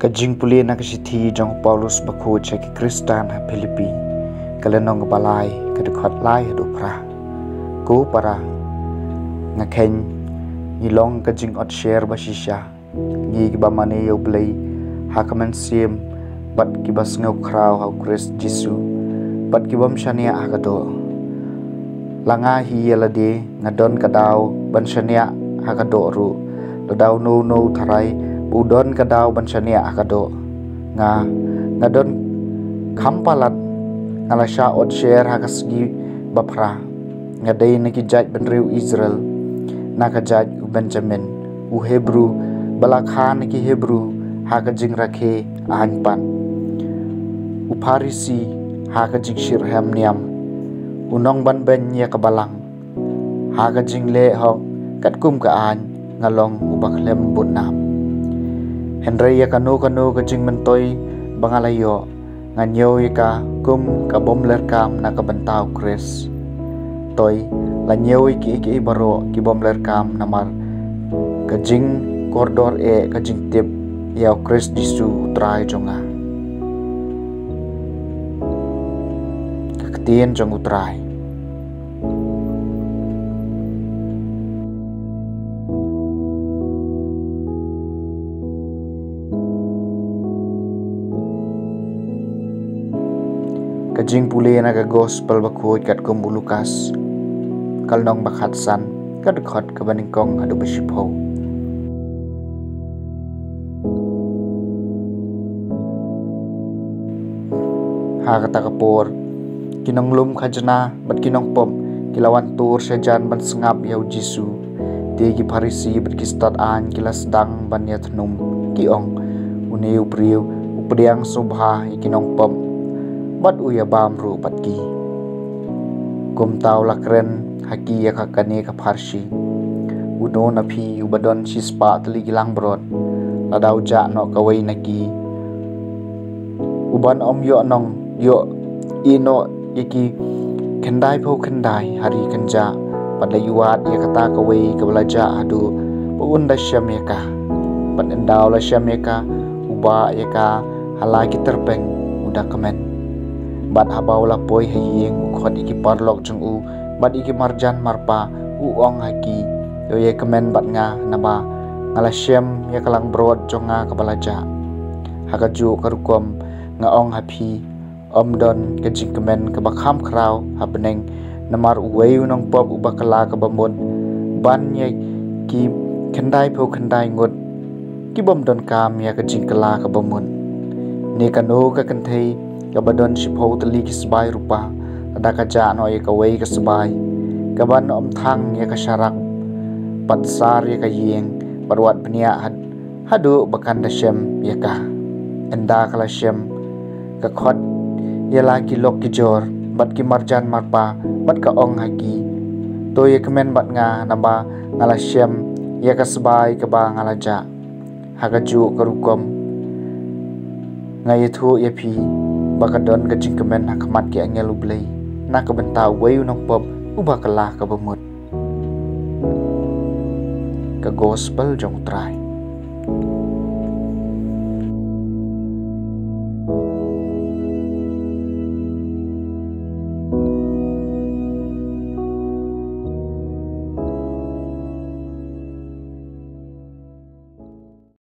Kajing puli na kasiti jang Paulus bakho cek Kristan ha Filipi kalenong balai kadukhat lai hadu pra ko para ngakhen nilong kajing ot share basisha ngi ba mane yo blai hakaman sim bat kibas ngau kraw ha Christ Jesu bat kibam shania akado langa hi yalade ngadon kadaw ban shania akado ru ladaw no tharai udon kadaw bansania akado ngadon kampalat ngalasha od share hakasgi bapra ngadai nakijaj benriu Israel nakajaj Benjamin u Hebrew balakha naki Hebrew hakajing rakhe ahanpan u Parisi hakajing shirham niam unong ban ben ya kabalang hakajing le hok katkum ka an ngalong ubaklem bunam Henry ya kanu kajing mentoy bangalayo nganyo ka kum kabom lerkam na kabantao Chris toy lanyo ki baro ki bom lerkam namar kajing koridor kajing tip ya Chris Jesu try jonga kaketien jong utray kajing puli na ka gospel bakhoy kat kum Lukas kalnong bakhat san kadkhot kabaningkong adu besipho ha kata kapor kinonglum khajna bat kinong pom kilawan tur sejan ban sengap yau Jesu tegi Parisi bat kistat an kilas dang ban yatnum kiong uneu priu upriang subha ikinong pom bat uya bamru patki kum taw lakren haki ya kakane ka Parsi uno na phi ubadon sispa tli gilang brod ladaw ja no kawai naki uban om yo nong yo ino yaki kendai pho kendai hari kanja pada yuat ya kata kawai kabalaja adu puunda syam ya ka pat endaw la syam ya ka uba ya ka halaki terbeng udah kemen bat habaw la poi hayeng khot iki parlok jung u bat iki marjan marpa uong haki yo ye kemen bat nga naba ngala syem ya kalang brod jonga kabalaja hakaju karukom ngaong hapi omdon kajing kemen kabakham kraw habeneng namar uwei unong pop ubakala kabamon ban ye ki kendai pho kendai ngot ki bomdon kam ya kajing kala kabamon ne kano ka kanthei kabadon sipho tali kisbai rupa ada kaja no ye kawai kasbai kaban om thang ye kasyarak patsar ye kayeng barwat benia hadu bakan dasem ye ka enda kala syem ka khot ye lagi lok kijor bat ki marjan marpa bat ka ong haki to ye kemen bat nga naba ngala syem ye kasbai ka ba ngalaja hakaju karukom ngayethu ye phi bakadon kajing kemen hakamat ki angelu blai na kabentau wayu nong pop ubakala kabamut ka gospel jong try